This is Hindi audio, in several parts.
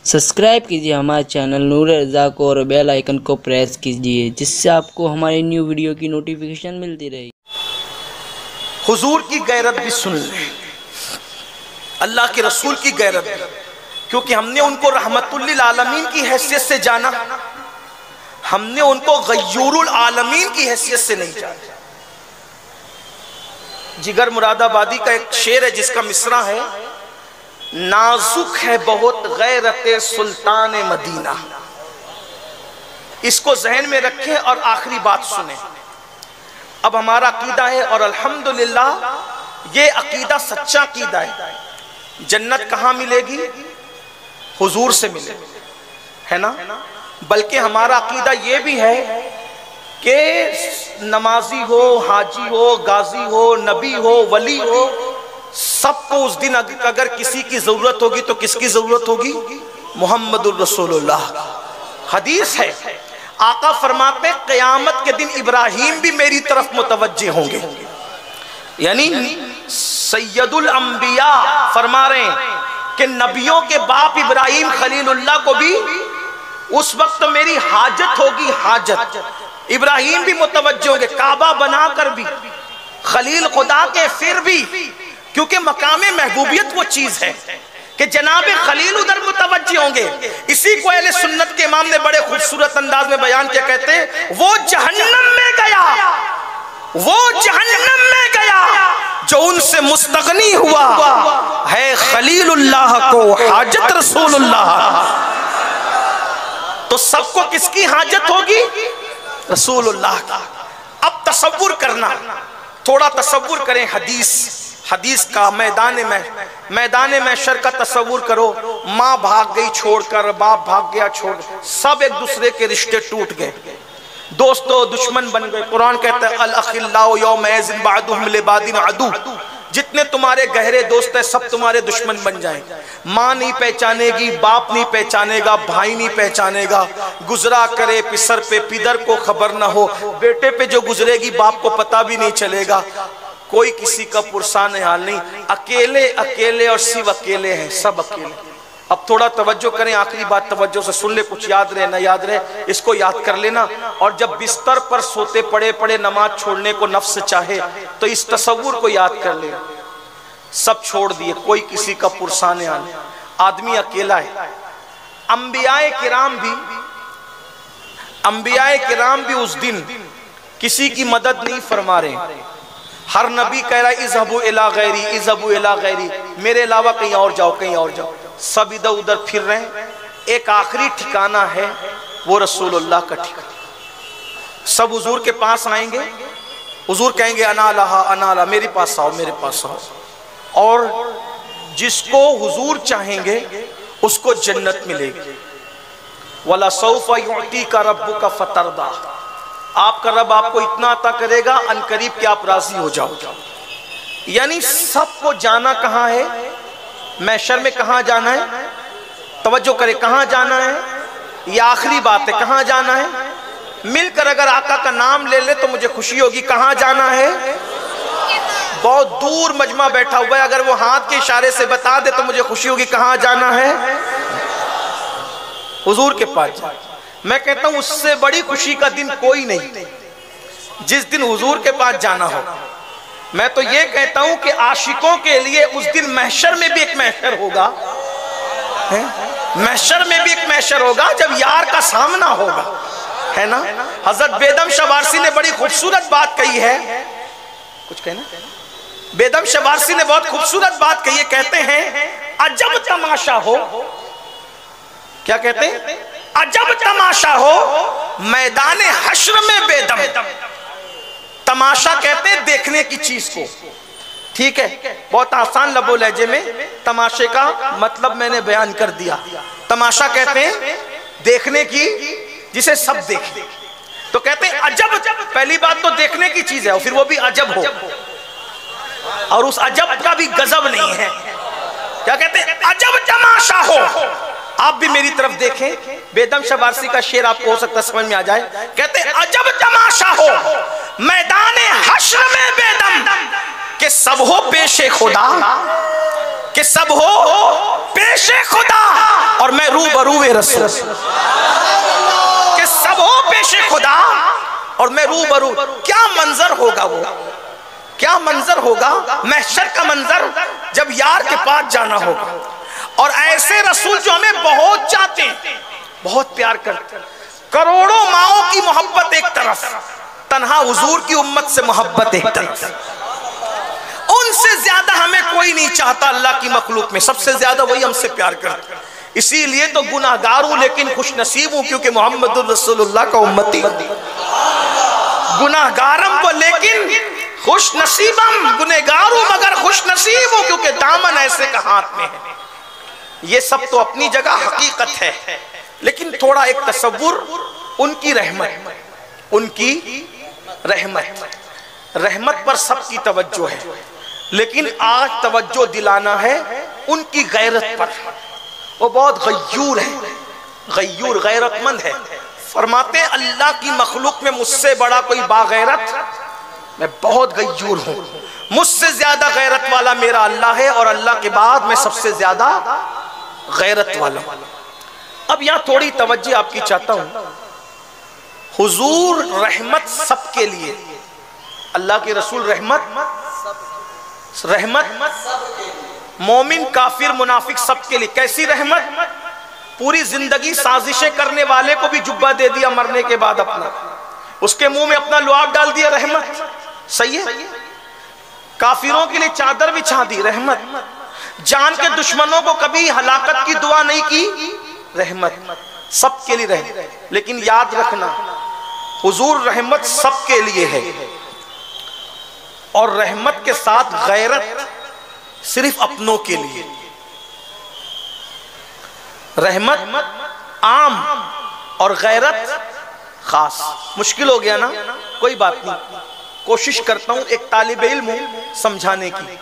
सब्सक्राइब कीजिए हमारे चैनल नूर रज़ा को और बेल आइकन को प्रेस कीजिए, जिससे आपको हमारी न्यू वीडियो की नोटिफिकेशन मिलती रहे। हुजूर की गैरत भी सुन ले, अल्लाह के रसूल की गैरत भी, क्योंकि हमने उनको रहमतुल्लिल आलमीन की हैसियत से जाना, हमने उनको गय्यूरुल आलमीन की हैसियत से नहीं जाना। जिगर मुरादाबादी का एक शेर है जिसका मिसरा है, नाजुक है बहुत गैरत सुल्तान मदीना। इसको जहन में रखें और आखिरी बात सुने। अब हमारा अकीदा है और अल्हम्दुलिल्लाह ये अकीदा सच्चा अकीदा है। जन्नत कहाँ मिलेगी? हुजूर से मिलेगी, है ना। बल्कि हमारा अकीदा ये भी है कि नमाजी हो, हाजी हो, गाजी हो, नबी हो, वली हो, सबको उस दिन अगर किसी की जरूरत होगी तो किसकी जरूरत होगी? मुहम्मदुर रसूलुल्लाह। हदीस है, आका फरमाते क़यामत के दिन इब्राहिम भी मेरी तरफ मुतवज्जे होंगे। यानी सैयदुल अंबिया फरमा रहे हैं कि नबियों के बाप इब्राहिम खलीलुल्लाह को भी उस वक्त मेरी हाजत होगी, हाजत। इब्राहिम भी मुतवज्जे होंगे, काबा बनाकर भी, खलील खुदा के फिर भी, क्योंकि मकामे महबूबियत वो चीज है कि जनाबे खलील उधर मुतवज्जे होंगे। इसी को अहले सुन्नत के इमाम ने बड़े खूबसूरत अंदाज में बयान किया, कहते हैं वो जहन्नम में गया, वो जहन्नम में गया जो उनसे मुस्तगनी हुआ है खलीलुल्लाह को हाजत रसूलुल्लाह। तो सबको किसकी हाजत होगी? रसूलुल्लाह का। अब तसव्वुर करना, थोड़ा तसव्वुर करें हदीस का। मैदान महशर का तसव्वुर करो। माँ भाग गई छोड़कर, बाप भाग गया छोड़, सब एक दूसरे के रिश्ते टूट गए, दोस्तों दुश्मन बन गए। कुरान कहता है अल अखिल्लाउ यौमइज़िन बअदुहुम लिबादिन अदू, जितने तुम्हारे गहरे दोस्त हैं सब तुम्हारे दुश्मन बन जाएंगे। माँ नहीं पहचानेगी, बाप नहीं पहचानेगा, भाई नहीं पहचानेगा। गुजरा करे पिसर पे, पिदर को खबर ना हो, बेटे पे जो गुजरेगी बाप को पता भी नहीं चलेगा। कोई किसी का पुरसान हाल नहीं, अकेले अकेले और सिर्फ अकेले हैं, सब अकेले। अब थोड़ा तवज्जो करें, आखिरी बात तवज्जो से सुन ले, कुछ याद रहे ना याद रहे इसको याद कर लेना। और जब बिस्तर पर सोते पड़े पड़े नमाज छोड़ने को नफ्स चाहे तो इस तसव्वुर को याद कर ले। सब छोड़ दिए, कोई किसी का पुरसान हाल, आदमी अकेला है। अंबियाए किराम भी उस दिन किसी की मदद नहीं फरमा रहे। हर नबी कह रहा है इज़हबू इला गैरी, इज़हबू इला गैरी, मेरे अलावा कहीं और जाओ, कहीं और जाओ। सब इधर उधर फिर रहे हैं। एक आखिरी ठिकाना है, वो रसूलुल्लाह का ठिकाना। सब हुजूर के पास आएंगे, हुजूर कहेंगे अना लहा, अना लहा, मेरे पास आओ, मेरे पास आओ। और जिसको हुजूर चाहेंगे उसको जन्नत मिलेगी। वला सौफा युअतीका रब्बुका फतरदा, आपका रब आपको इतना अता करेगा अनकरीब कि आप राजी हो जाओ। यानी सबको जाना कहाँ है? महशर में कहाँ जाना है? तवज्जो करे, कहाँ जाना है? ये आखिरी बात है, कहाँ जाना है? मिलकर अगर आका का नाम ले ले तो मुझे खुशी होगी। कहाँ जाना है? बहुत दूर मजमा बैठा हुआ है, अगर वो हाथ के इशारे से बता दे तो मुझे खुशी होगी। कहाँ जाना है? हुजूर के पास। मैं कहता हूं उससे बड़ी खुशी का दिन कोई नहीं, जिस दिन हुजूर के पास जाना हो। मैं तो ये कहता हूं कि आशिकों के लिए उस दिन महशर में भी एक महशर होगा, महशर में भी एक महशर होगा जब यार का सामना होगा, है ना। हजरत बेदम शवारसी ने बड़ी खूबसूरत बात कही है, कुछ कहना। बेदम शवारसी ने बहुत खूबसूरत बात कही है, कहते हैं अजब तमाशा हो। क्या कहते हैं? अजब तमाशा हो मैदान हश्र में बेदम। तमाशा कहते हैं देखने की चीज को, ठीक है। बहुत आसान लबो लहजे में तमाशे का मतलब मैंने बयान कर दिया। तमाशा कहते हैं देखने की, जिसे सब देखें। तो कहते हैं अजब, पहली बात तो देखने की चीज है और फिर वो भी अजब हो, और उस अजब का भी गजब नहीं है। क्या कहते हैं? अजब तमाशा हो। आप भी मेरी तरफ देखें, बेदम शवारसी का शेर आपको हो सकता समझ में आ जाए। कहते हैं अजब तमाशा हो मैदान हश्र में बेदम, कि सब हो पेशे खुदा, कि सब हो पेशे खुदा और मैं रूबरू रसूल, कि सब हो पेशे खुदा और मैं रूबरू। क्या मंजर होगा वो, क्या मंजर होगा महशर का मंजर, जब यार के पास जाना होगा। और ऐसे रसूल जो हमें बहुत चाहते हैं, बहुत प्यार करते हैं। करोड़ों माओं की मोहब्बत एक तरफ, तन्हा हुजूर की उम्मत से मोहब्बत एक तरफ। उनसे ज्यादा हमें कोई नहीं चाहता अल्लाह की मखलूक में, सबसे ज्यादा वही हमसे प्यार करते हैं। इसीलिए तो गुनाहगार हूं लेकिन खुश नसीब हूं, क्योंकि मोहम्मद रसूलुल्लाह का उम्मती। गुनाहगारम को लेकिन खुश नसीबम, गुनहगार हूं मगर खुश नसीब हूं, क्योंकि दामन ऐसे का हाथ में है। ये सब तो अपनी जगह हकीकत है, लेकिन थोड़ा एक तसव्वुर उनकी रहमत, उनकी रहमत, रहमत पर सबकी तवज्जो है, लेकिन आज तवज्जो दिलाना है उनकी गैरत पर। वो बहुत गय्यूर है, गय्यूर गैरतमंद है। फरमाते अल्लाह की मखलूक में मुझसे बड़ा कोई बागैरत, मैं बहुत गय्यूर हूं, मुझसे ज्यादा गैरत वाला मेरा अल्लाह है, और अल्लाह के बाद मैं सबसे ज्यादा गैरत वाला। अब यहां थोड़ी तवज्जो आपकी चाहता हूं। हुजूर रहमत सबके लिए, अल्लाह के रसूल रहमत, रहमत मोमिन काफिर मुनाफिक सबके लिए। कैसी रहमत? पूरी जिंदगी साजिशें करने वाले को भी जुब्बा दे दिया मरने के बाद अपना, उसके मुंह में अपना लुआब डाल दिया, रहमत। सही है। काफिरों के लिए चादर बिछा दी, रहमत। जान के दुश्मनों को कभी हलाकत की दुआ नहीं की, रहमत। सबके लिए रहमत। लेकिन याद रखना हुजूर रहमत सबके लिए है, और रहमत के साथ गैरत सिर्फ अपनों के लिए। रहमत आम और गैरत खास। मुश्किल हो गया ना? कोई बात नहीं, कोशिश करता हूं एक तालिब इल्म हूं समझाने की।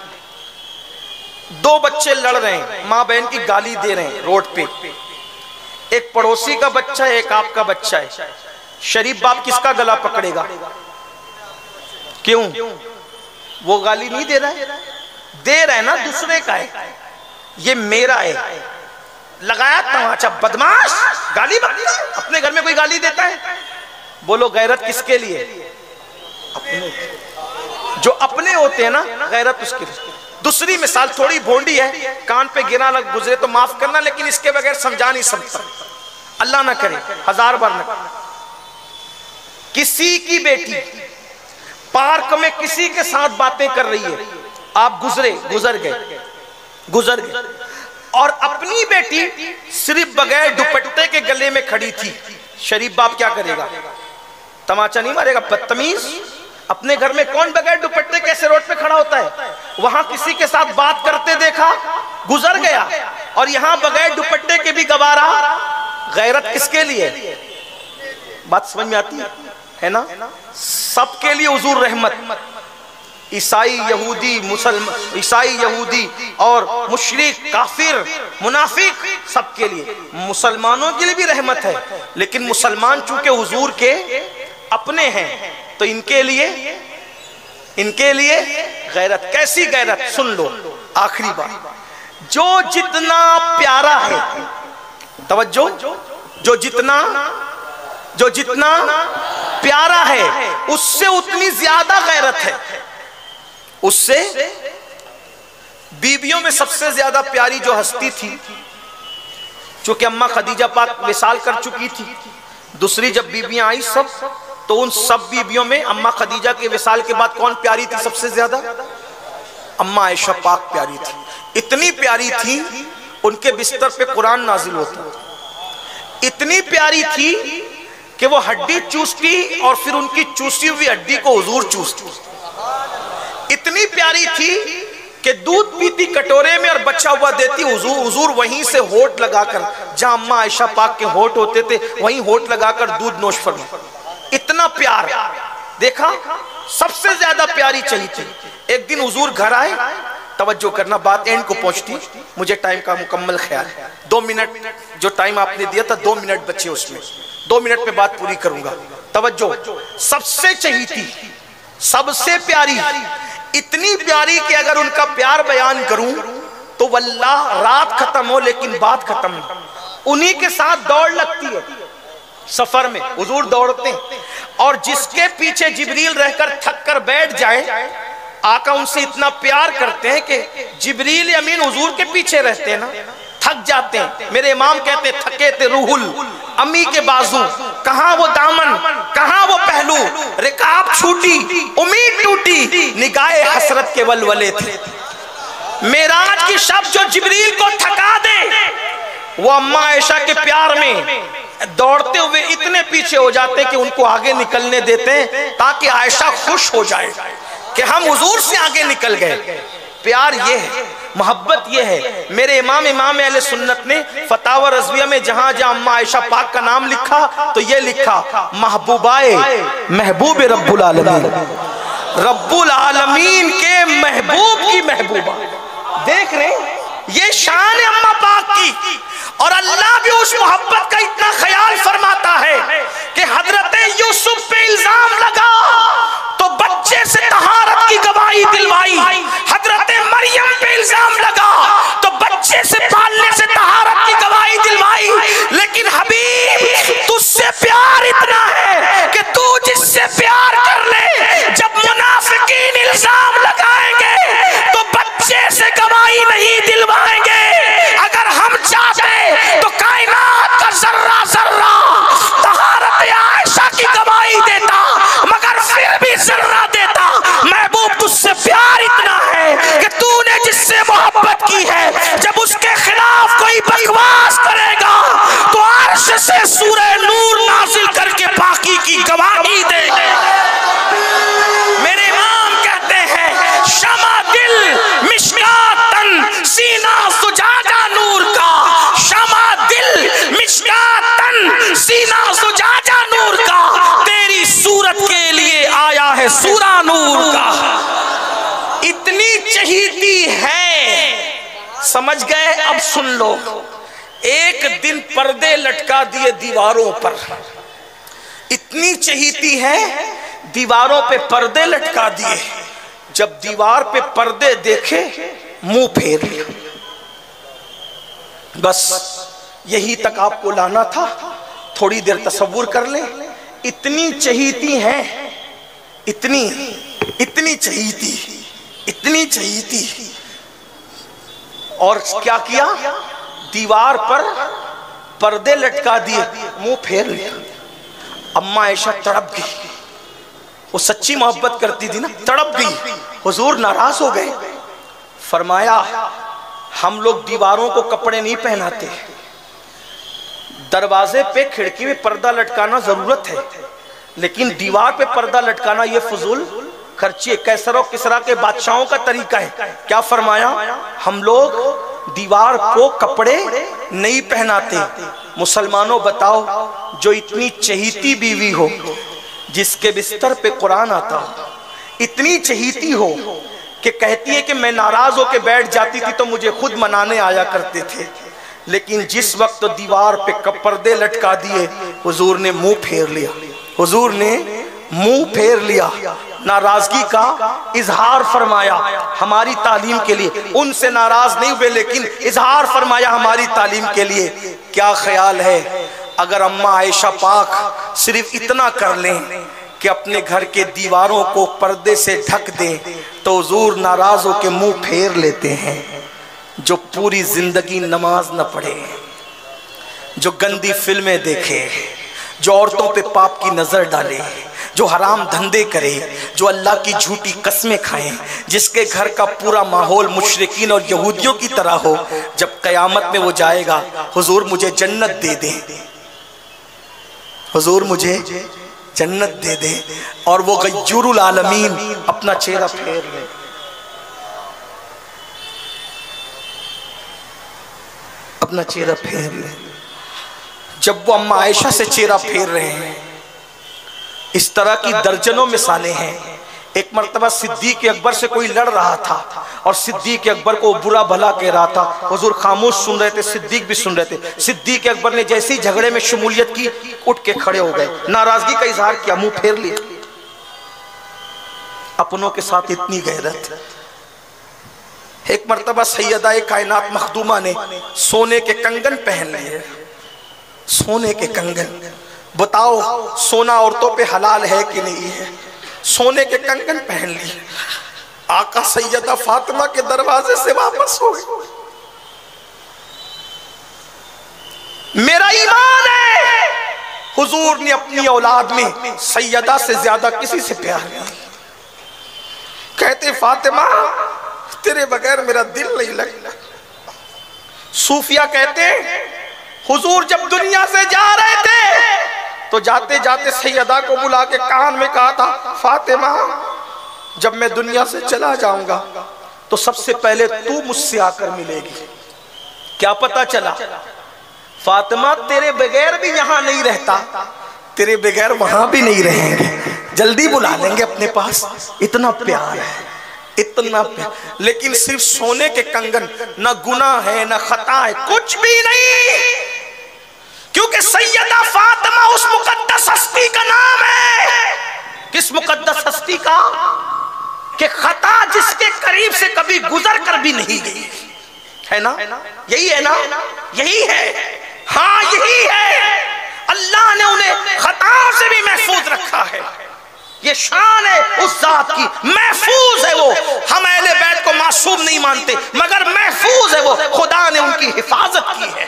दो बच्चे लड़ रहे हैं, माँ बहन की गाली दे रहे हैं रोड पे। एक पड़ोसी का बच्चा है, एक आपका बच्चा है। शरीफ बाप किसका गला पकड़ेगा? क्यों? वो गाली नहीं दे रहा है, दे रहा है ना, दूसरे का है, ये मेरा है। लगाया तमाचा, बदमाश, गाली बकता है। अपने घर में कोई गाली देता है? बोलो गैरत किसके लिए? अपने। जो अपने होते हैं ना, गैरत उसके लिए। दूसरी मिसाल थोड़ी भोंडी है, कान पे गिरा लग गुजरे तो माफ करना, लेकिन इसके बगैर समझा नहीं सकता। अल्लाह ना करे, 1000 बार न। किसी की बेटी पार्क में किसी के साथ बातें कर रही है, आप गुजर गए, और अपनी बेटी सिर्फ बगैर दुपट्टे के गले में खड़ी थी। शरीफ बाप क्या करेगा? तमाचा नहीं मारेगा? बदतमीज। अपने घर में कौन बगैर दुपट्टे कैसे रोड पे खड़ा होता है? वहां किसी के साथ बात करते देखा, गुजर गया, और यहां बगैर दुपट्टे के भी गवारा। गैरत किसके लिए? बात समझ में आती है ना? सबके लिए हुजूर रहमत। ईसाई यहूदी मुसलमान, ईसाई यहूदी और मुशरिक काफिर मुनाफिक सबके लिए। मुसलमानों के लिए भी रहमत है, लेकिन मुसलमान चूंकि हुजूर के अपने हैं तो इनके लिए गैरत। कैसी गैरत? सुन लो आखिरी बात। जो जितना प्यारा है, तवज्जो, जो जितना प्यारा है उससे उतनी ज्यादा गैरत है। उससे बीबियों में सबसे ज्यादा प्यारी जो हस्ती थी, चूंकि अम्मा खदीजा पाक विसाल कर चुकी थी, दूसरी जब बीबियां आई सब, तो उन सब बीबियों में अम्मा खदीजा के विसाल के बाद कौन प्यारी थी सबसे ज्यादा? अम्मा आयशा पाक प्यारी थी। इतनी प्यारी थी उनके बिस्तर पे कुरान नाजिल होता। इतनी प्यारी थी कि वो हड्डी चूसती और फिर उनकी चूसी हुई हड्डी को हुजूर चूसती। इतनी प्यारी थी कि दूध पीती कटोरे में और बच्चा हुआ देती, हुजूर वहीं से होठ लगाकर, जहां अम्मा आयशा पाक के होठ होते थे वहीं होठ लगाकर दूध नोश फरमा। इतना प्यार देखा, सबसे ज्यादा प्यारी चाहिए थी। एक दिन हुजूर घर आए, तवज्जो करना, बात एंड को पहुंचती, मुझे टाइम का मुकम्मल ख्याल है। 2 मिनट जो टाइम आपने दिया था, 2 मिनट बचे उसमें, 2 मिनट में बात पूरी करूंगा। तवज्जो, सबसे चाहिए थी, सबसे प्यारी, इतनी प्यारी कि अगर उनका प्यार बयान करूं तो वल्लाह रात खत्म हो लेकिन बात खत्म नहीं। उन्हीं के साथ दौड़ लगती है। सफर में हुजूर दौड़ते हैं और जिसके पीछे जिब्रील रहकर थक कर बैठ जाए, आका उनसे इतना प्यार करते हैं कि जिब्रील अमीन हुजूर के पीछे रहते हैं ना, थक जाते हैं। मेरे इमाम कहते थके थे रूहुल अम्मी के बाजू, कहां वो दामन कहां वो पहलू, रिकाब छूटी उम्मीद टूटी, निगाहे हसरत के वलवले थे। मेराज की शब जो जिब्रील को थका दे, वो अम्मा आयशा के प्यार में दौड़ते हुए इतने पीछे हो जाते कि उनको आगे निकलने देते हैं ताकि आयशा खुश हो जाए कि हम हुजूर से आगे निकल गए। प्यार ये है, मोहब्बत ये है। मेरे इमाम अहले सुन्नत ने फतावा रज़विया में जहां जहां अम्मा आयशा पाक का नाम लिखा तो ये लिखा महबूबाए महबूब रब्बुल आलमीन, रब्बुल आलमीन के महबूब की महबूबा। देख रहे ये शान है अम्मा पाक की। और अल्लाह भी उस मोहब्बत का इतना ख्याल फरमाता है कि हजरत यूसुफ पे इल्जाम लगा तो बच्चे से तहारत की गवाही दिलवाई, हजरत मरियम पे इल्जाम लगा तो बच्चे से पालने से तहारत की गवाही दिलवाई। लेकिन हबीब तुझसे प्यार इतना है कि तू जिससे प्यार कर ले, जब मुनाफिकीन इल्जाम लगाएंगे तो बच्चे से गवाही नहीं दिलवाएंगे। अगर हम चाहते तो कायनात का जर्रा जर्रा तहारत आयशा की गवाही देता, मगर फिर भी जर्रा देता। महबूब तुझसे प्यार इतना है कि तूने जिससे मोहब्बत की है, जब उसके खिलाफ कोई बकवास करेगा तो अर्श से सूरह नूर नाजिल करके बाकी की गवाही दे। मेरे इमाम कहते हैं शमा दिल मिश्कातन सीना सुजाजा नूर का, शमा दिल मिश्कातन सीना सुजाजा नूर का, तेरी सूरत के लिए आया है सूरा नूर का। इतनी चहीती है, समझ गए? अब सुन लो। एक दिन पर्दे लटका दिए दीवारों पर, इतनी चहीती है दीवारों पे पर्दे लटका दिए। जब दीवार पे पर्दे देखे मुंह फेर लिया। बस यही तक आपको लाना था, थोड़ी देर तसव्वुर कर ले। इतनी चहीती हैं, इतनी चहीती, इतनी चहीती। और क्या किया? दीवार पर पर्दे लटका दिए, मुंह फेर लिया। अम्मा आयशा तड़प गई, वो सच्ची मोहब्बत करती थी ना, तड़प गई। हुजूर नाराज हो गए। फरमाया हम लोग दीवारों को कपड़े नहीं पहनाते, दरवाजे पे खिड़की में पर्दा लटकाना जरूरत है, लेकिन दीवार पे पर्दा लटकाना ये फजूल खर्ची है। कैसर और किसरा के बादशाहों का तरीका है। क्या फरमाया? हम लोग दीवार को कपड़े नहीं पहनाते। मुसलमानों बताओ, जो इतनी चहीती बीवी हो, जिसके बिस्तर पे कुरान आता हो, इतनी चहीती हो कि कहती है कि मैं नाराज होकर बैठ जाती थी तो मुझे खुद मनाने आया करते थे, लेकिन जिस वक्त तो दीवार पे पर्दे लटका दिए, हुजूर ने मुंह फेर लिया। हुजूर ने मुंह फेर लिया, नाराजगी का इजहार फरमाया हमारी तालीम के लिए। उनसे नाराज नहीं हुए, लेकिन इजहार फरमाया हमारी तालीम के लिए। क्या ख्याल है अगर अम्मा आयशा पाक सिर्फ इतना कर लें कि अपने घर के दीवारों को पर्दे से ढक दें, तो हुजूर नाराज होकर मुंह फेर लेते हैं। जो पूरी जिंदगी नमाज न पढ़े, जो गंदी फिल्में देखे, जो औरतों पे पाप की नजर डाले, जो हराम धंधे करे, जो अल्लाह की झूठी कस्में खाएं, जिसके घर का पूरा माहौल मुशरिकीन और यहूदियों की तरह हो, जब कयामत में वो जाएगा, हुजूर मुझे जन्नत दे दे, हुजूर मुझे जन्नत दे दे, और वो गय्यूरुल आलमीन अपना चेहरा फेर ले। अपना चेहरा फेर ले। जब वो अम्मा आयशा से चेहरा फेर रहे हैं, इस तरह की दर्जनों मिसालें हैं। एक मर्तबा सिद्दीक अकबर से कोई लड़ रहा था और सिद्दीक अकबर को बुरा भला कह रहा था। हुजूर खामोश सुन रहे थे, सिद्दीक भी सुन रहे थे। सिद्दीक अकबर ने जैसे ही झगड़े में शमूलियत की, उठ के खड़े हो गए, नाराजगी का इजहार किया, मुंह फेर लिया। अपनों के साथ इतनी गैरत। एक मर्तबा सैयदा कायनात मखदूमा ने सोने के कंगन पहन लिए, सोने के कंगन, बताओ सोना औरतों पे हलाल है कि नहीं है? सोने के कंगन पहन लिए, आका सैयदा फातिमा के दरवाजे से वापस हो गए। मेरा ईमान है हुजूर ने अपनी औलाद में सैयदा से ज्यादा किसी से प्यार नहीं। कहते फातिमा तेरे बगैर मेरा दिल नहीं लगता। सूफिया कहते हुजूर जब दुनिया से जा रहे थे तो जाते जाते सैयदा को बुला के कान में कहा था, फातिमा जब मैं दुनिया से चला जाऊंगा तो सबसे पहले तू मुझसे आकर मिलेगी। क्या पता चला फातिमा तेरे बगैर भी यहां नहीं रहता, तेरे बगैर वहां भी नहीं रहेंगे, जल्दी बुला लेंगे अपने पास। इतना प्यार है, इतना प्यार। लेकिन सिर्फ सोने के कंगन, न गुनाह है न खता है, कुछ भी नहीं, क्योंकि सैयदा फातिमा उस मुकद्दस हस्ती का नाम है। किस मुकद्दस हस्ती का? कि खता जिसके करीब से कभी गुजर कर भी नहीं गई, है ना? यही है ना? यही है, हाँ यही है। अल्लाह ने उन्हें खताओं से भी महफूज रखा है। ये शान है उस जात की, महफूज है वो। हम अहले बैत को मासूम नहीं मानते, मगर महफूज है वो, खुदा ने उनकी हिफाजत की है,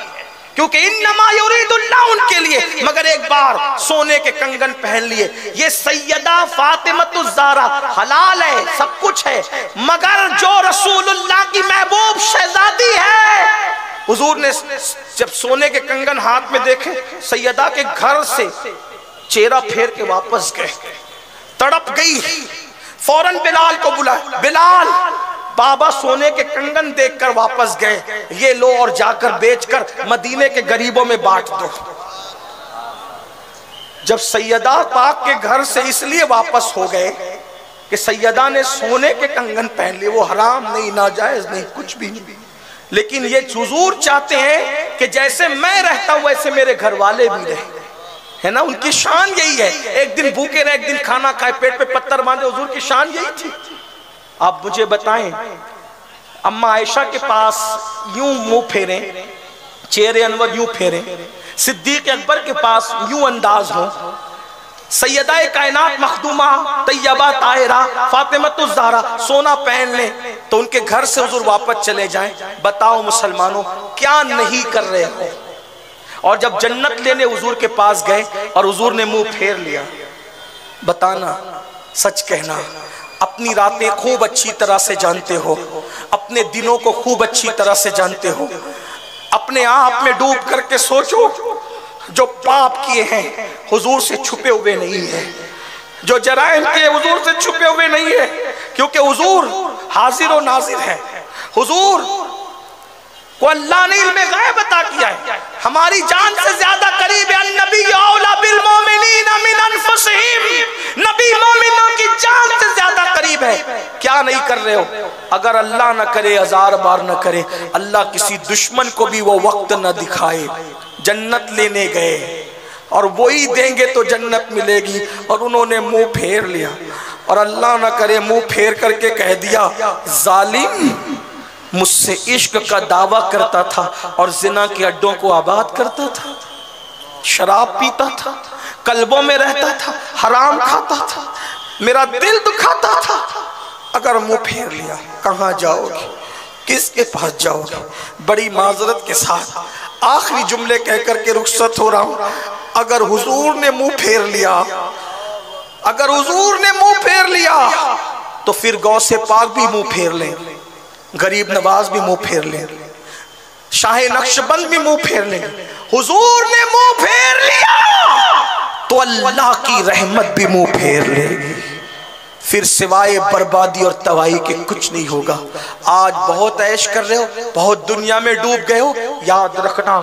क्योंकि इन्नमा युरीदुल्लाह उनके लिए। मगर एक बार सोने के कंगन पहन लिए। ये सैयदा फातिमतुज़ ज़हरा हलाल है, सब कुछ है, मगर जो रसूलुल्लाह की महबूब शहजादी है, हुजूर ने जब सोने के कंगन हाथ में देखे, सैयदा के घर से चेहरा फेर के वापस गए, तड़प गई। फौरन बिलाल को बुलाया, बिलाल बाबा सोने के कंगन देखकर वापस गए, ये लो और जाकर बेचकर मदीने के गरीबों में बांट दो। जब सैयदा पाक के घर से इसलिए वापस हो गए कि सैयदा ने सोने के कंगन पहन लिए, वो हराम नहीं, नाजायज नहीं, कुछ भी नहीं। लेकिन ये हुजूर चाहते हैं कि जैसे मैं रहता हूं वैसे मेरे घर वाले भी रहे, है ना? उनकी शान यही है। एक दिन भूखे रहे, एक दिन खाना खाए, पेट पे पत्थर बांधे, हुजूर की शान यही थी। आप मुझे बताएं, अम्मा आयशा के पास यूं मुंह फेरे, चेहरे अनवर यूं फेरे, सिद्दीक अकबर के पास यूं अंदाज हो, सैयदा कायनात मखदूमा तैयबा ताहिरा फातिमतुज़ ज़हरा सोना पहन ले तो उनके घर से हुजूर वापस चले जाएं। बताओ मुसलमानों क्या नहीं कर रहे हो? और जब जन्नत लेने हुजूर के पास गए और हुजूर ने मुंह फेर लिया, बताना, सच कहना, अपनी रातें खूब अच्छी तरह से जानते हो, अपने दिनों को खूब अच्छी तरह से जानते हो। अपने आप में डूब करके सोचो, जो पाप किए हैं हुजूर से छुपे हुए नहीं है, जो जराइम किए हुजूर से छुपे हुए नहीं है, क्योंकि हुजूर हाजिर और नाजिर है। हुजूर को अल्लाह ने इल्मे गायब अता किया है, हमारी जान से ज्यादा करीब है। नबी औला बिल मोमिनीन मिन अनफुसिहिम, नबी मोमिनों की जान से ज्यादा करीब है। क्या नहीं कर रहे हो? अगर अल्लाह न करे, हजार बार न करे, अल्लाह किसी दुश्मन को भी वो वक्त न दिखाए, जन्नत लेने गए और वही देंगे तो जन्नत मिलेगी, और उन्होंने मुंह फेर लिया, और अल्लाह न करे मुंह फेर करके कह दिया, जालिम मुझसे इश्क का दावा करता था और जिना के अड्डों को आबाद करता था, शराब पीता था, कल्बों में रहता था, हराम खाता था, मेरा दिल दुखाता था। अगर मुंह फेर लिया, कहाँ जाओगे? किसके पास जाओगे? बड़ी माजरत के साथ आखिरी जुमले कह करके रुखसत हो रहा हूं। अगर हुजूर ने मुंह फेर लिया, अगर हुजूर ने मुंह फेर लिया तो फिर गौसे पाक भी मुंह फेर लें, गरीब नवाज भी मुंह फेर ले, शाह नक्शबंद भी मुंह फेर ले। हुजूर ने मुंह फेर लिया तो अल्लाह की रहमत भी मुंह फेर लेगी, फिर सिवाय बर्बादी और तबाही के कुछ नहीं होगा। आज बहुत ऐश कर रहे हो, बहुत दुनिया में डूब गए हो, याद रखना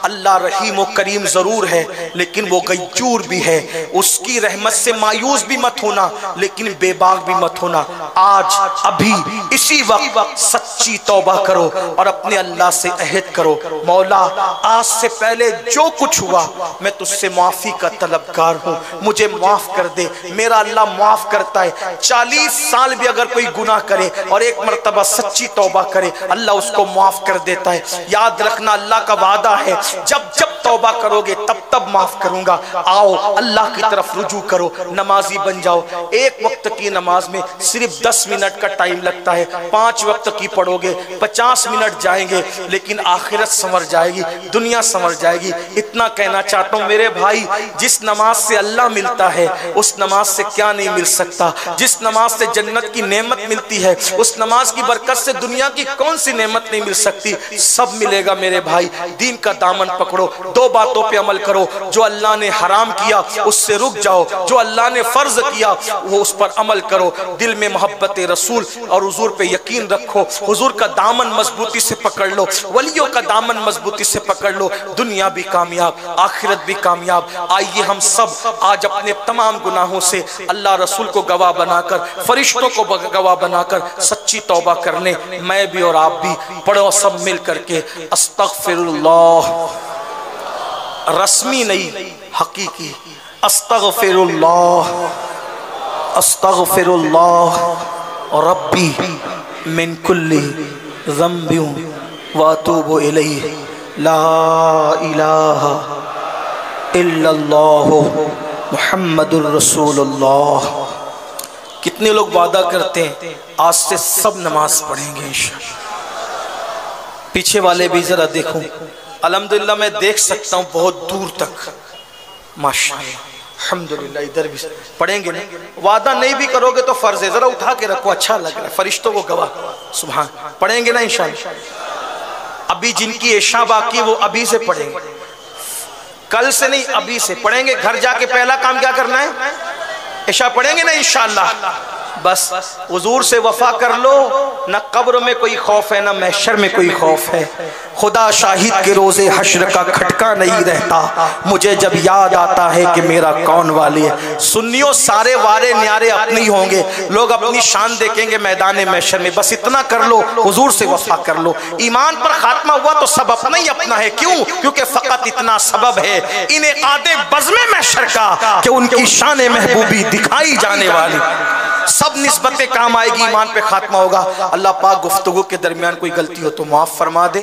अल्लाह रहीम और करीम जरूर है, लेकिन वो गय्यूर भी है। उसकी रहमत से मायूस भी मत होना, लेकिन बेबाक भी मत होना। आज अभी इसी वक्त सच्ची तौबा करो और अपने अल्लाह से अहद करो, मौला आज से पहले जो कुछ हुआ मैं तुझसे माफी का तलबगार हूँ, मुझे माफ कर दे। मेरा अल्लाह माफ करता है। 40 साल भी अगर कोई गुनाह करे और एक मर्तबा सच्ची तौबा करे, अल्लाह उसको माफ कर देता है। याद रखना अल्लाह का वादा है, जब जब तौबा करोगे तब माफ करूंगा। आओ अल्लाह की तरफ रुजू करो, नमाजी बन जाओ। एक वक्त की नमाज में सिर्फ 10 मिनट का टाइम लगता है, 5 वक्त की पढ़ोगे 50 मिनट जाएंगे, लेकिन आखिरत संवर जाएगी, दुनिया संवर जाएगी। इतना कहना चाहता हूँ मेरे भाई, जिस नमाज से अल्लाह मिलता है उस नमाज से क्या नहीं मिल सकता। जिस नमाज से जन्नत की नेमत मिलती है उस नमाज की बरकत से दुनिया की कौन सी नेमत नहीं मिल सकती। सब मिलेगा मेरे भाई। दीन का दामन पकड़ो, 2 बातों पे अमल करो। जो अल्लाह ने हराम किया उससे रुक जाओ, जो अल्लाह ने फर्ज किया वो उस पर अमल करो। दिल में मोहब्बत रसूल और हुजूर पे यकीन रखो। हुजूर का दामन मजबूती से पकड़ लो, वलियों का दामन मजबूती से पकड़ लो। दुनिया भी कामयाब, आखिरत भी कामयाब। आइए हम सब आज अपने तमाम गुनाहों से अल्लाह रसूल को गवाह बनाकर, फरिश्तों को गवाह बनाकर सच्ची तौबा कर लें। मैं भी और आप भी पढ़ो सब मिल करके अस्तगफिरुल्लाह, रस्मी नहीं हकीकी, अस्तगफिरुल्लाह अस्तगफिरुल्लाह रब्बी मिन कुल्ली ज़ंबिन व अतूबु इलैहि, ला इलाहा इल्लल्लाह मुहम्मदुर रसूलुल्लाह। कितने लोग वादा करते हैं आज से सब नमाज पढ़ेंगे इंशाअल्लाह। पीछे वाले भी जरा देखो, अल्हम्दुलिल्लाह मैं देख सकता हूँ बहुत दूर तक, माशाअल्लाह अल्हम्दुलिल्लाह। इधर भी पढ़ेंगे ना, वादा नहीं भी करोगे तो फर्ज है, जरा उठा के रखो, अच्छा लग रहा है, फरिश्तों को गवाह। सुभान, पढ़ेंगे ना इंशाअल्लाह। अभी जिनकी इशा बाकी वो अभी से पढ़ेंगे, कल से नहीं अभी से पढ़ेंगे। घर जाके पहला काम क्या करना है, इशा पढ़ेंगे ना इंशाअल्लाह। बस हुजूर से वफा कर लो, न कब्र में कोई खौफ है न महशर में कोई खौफ है। खुदा शाहिद के रोजे हश्र का खटका नहीं रहता, मुझे जब याद आता है कि मेरा कौन वाली है। सुन्नियों सारे वारे न्यारे अपने ही होंगे, लोग अपनी शान देखेंगे मैदान महशर में। बस इतना कर लो, हुजूर से वफा कर लो। ईमान पर खात्मा हुआ तो सब अपना ही अपना है। क्यों? क्योंकि फकत इतना सबब है इन्हें आदे बज़्म महशर का कि उनकी शान महबूबी दिखाई जाने वाली। सब निस्बतें काम आएगी, ईमान पे खात्मा होगा। अल्लाह पाक गुफ्तगू के दरमियान कोई गलती हो तो माफ फरमा दे।